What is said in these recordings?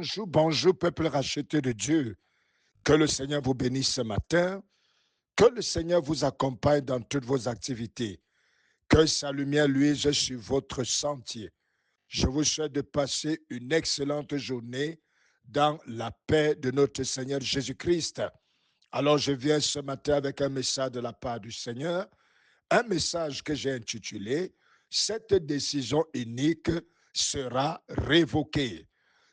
Bonjour, bonjour, peuple racheté de Dieu. Que le Seigneur vous bénisse ce matin. Que le Seigneur vous accompagne dans toutes vos activités. Que sa lumière luise sur votre sentier. Je vous souhaite de passer une excellente journée dans la paix de notre Seigneur Jésus-Christ. Alors, je viens ce matin avec un message de la part du Seigneur, un message que j'ai intitulé « Cette décision unique sera révoquée ».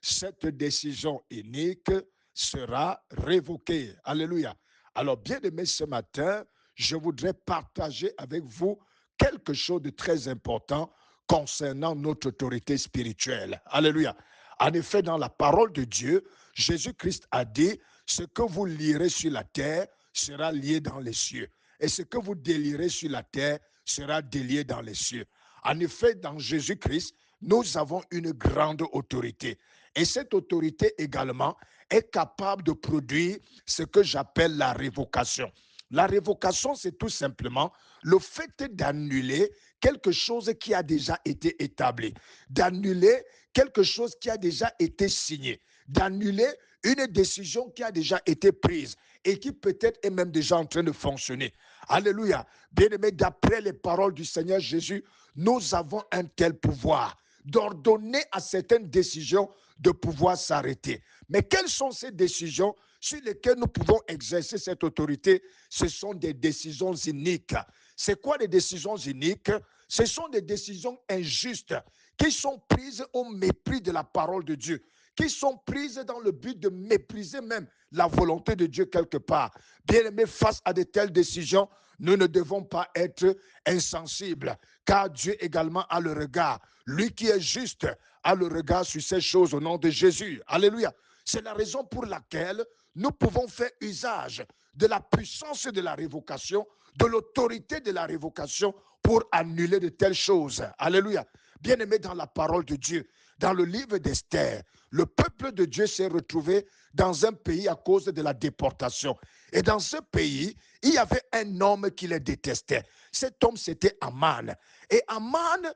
Cette décision unique sera révoquée. Alléluia. Alors, bien-aimés, ce matin, je voudrais partager avec vous quelque chose de très important concernant notre autorité spirituelle. Alléluia. En effet, dans la parole de Dieu, Jésus-Christ a dit, ce que vous lirez sur la terre sera lié dans les cieux. Et ce que vous délirez sur la terre sera délié dans les cieux. En effet, dans Jésus-Christ, nous avons une grande autorité. Et cette autorité également est capable de produire ce que j'appelle la révocation. La révocation, c'est tout simplement le fait d'annuler quelque chose qui a déjà été établi, d'annuler quelque chose qui a déjà été signé, d'annuler une décision qui a déjà été prise et qui peut-être est même déjà en train de fonctionner. Alléluia. Bien-aimés, d'après les paroles du Seigneur Jésus, nous avons un tel pouvoir d'ordonner à certaines décisions de pouvoir s'arrêter. Mais quelles sont ces décisions sur lesquelles nous pouvons exercer cette autorité? Ce sont des décisions iniques. C'est quoi les décisions iniques? Ce sont des décisions injustes qui sont prises au mépris de la parole de Dieu, qui sont prises dans le but de mépriser même la volonté de Dieu quelque part. Bien-aimés, face à de telles décisions, nous ne devons pas être insensibles, car Dieu également a le regard. Lui qui est juste a le regard sur ces choses au nom de Jésus. Alléluia. C'est la raison pour laquelle nous pouvons faire usage de la puissance de la révocation, de l'autorité de la révocation pour annuler de telles choses. Alléluia. Bien-aimé dans la parole de Dieu, dans le livre d'Esther, le peuple de Dieu s'est retrouvé dans un pays à cause de la déportation. Et dans ce pays, il y avait un homme qui les détestait. Cet homme, c'était Aman. Et Aman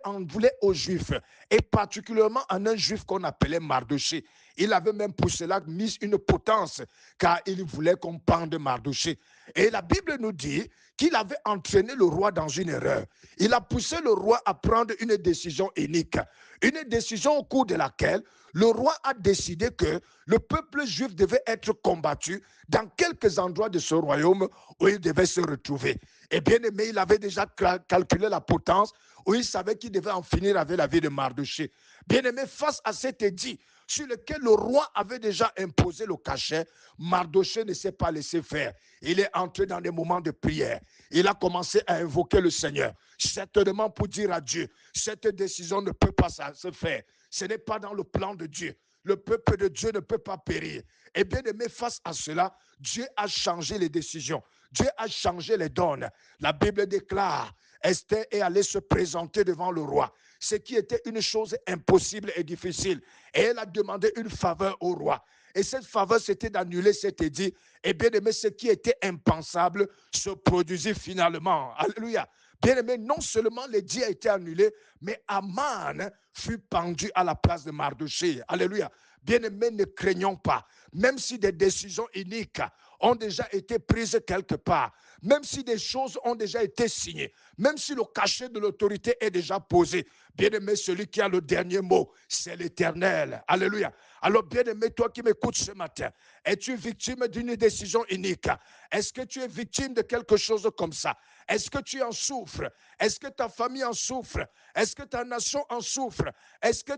en voulait aux Juifs, et particulièrement en un Juif qu'on appelait Mardoché. Il avait même pour cela mis une potence, car il voulait qu'on pende Mardoché. Et la Bible nous dit qu'il avait entraîné le roi dans une erreur. Il a poussé le roi à prendre une décision unique. Une décision au cours de laquelle le roi a décidé que le peuple juif devait être combattu dans quelques endroits de ce royaume où il devait se retrouver. Et bien aimé, il avait déjà calculé la potence où il savait qu'il devait en finir avec la vie de Mardoché. Bien aimé, face à cet édit sur lequel le roi avait déjà imposé le cachet, Mardoché ne s'est pas laissé faire. Il est entré dans des moments de prière. Il a commencé à invoquer le Seigneur, certainement pour dire à Dieu, cette décision ne peut pas se faire. Ce n'est pas dans le plan de Dieu. Le peuple de Dieu ne peut pas périr. Et bien aimé, face à cela, Dieu a changé les décisions. Dieu a changé les donnes. La Bible déclare, Esther est allée se présenter devant le roi, ce qui était une chose impossible et difficile. Et elle a demandé une faveur au roi. Et cette faveur, c'était d'annuler cet édit. Et bien aimé, ce qui était impensable se produisit finalement. Alléluia. Bien aimé, non seulement l'édit a été annulé, mais Aman fut pendu à la place de Mardoché. Alléluia. Bien aimé, ne craignons pas. Même si des décisions iniques ont déjà été prises quelque part, même si des choses ont déjà été signées, même si le cachet de l'autorité est déjà posé, bien aimé, celui qui a le dernier mot, c'est l'Éternel. Alléluia. Alors, bien aimé, toi qui m'écoutes ce matin, es-tu victime d'une décision unique? Est-ce que tu es victime de quelque chose comme ça? Est-ce que tu en souffres? Est-ce que ta famille en souffre? Est-ce que ta nation en souffre? Est-ce que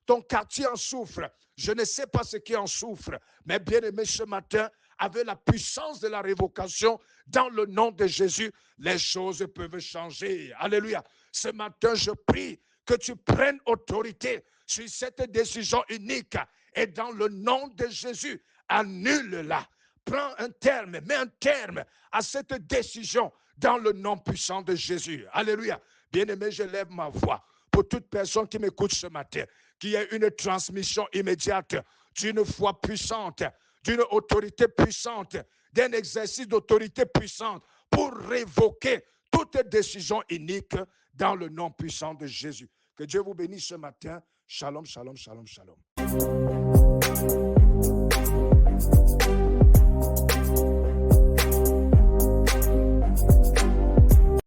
ton quartier en souffre? Je ne sais pas ce qui en souffre, mais bien aimé, ce matin, avec la puissance de la révocation, dans le nom de Jésus, les choses peuvent changer. Alléluia. Ce matin, je prie que tu prennes autorité sur cette décision unique et dans le nom de Jésus, annule-la. Prends un terme, mets un terme à cette décision dans le nom puissant de Jésus. Alléluia. Bien-aimé, je lève ma voix pour toute personne qui m'écoute ce matin, qu'il y ait une transmission immédiate d'une foi puissante, d'une autorité puissante, d'un exercice d'autorité puissante pour révoquer toute décision unique dans le nom puissant de Jésus. Que Dieu vous bénisse ce matin. Shalom, shalom, shalom, shalom.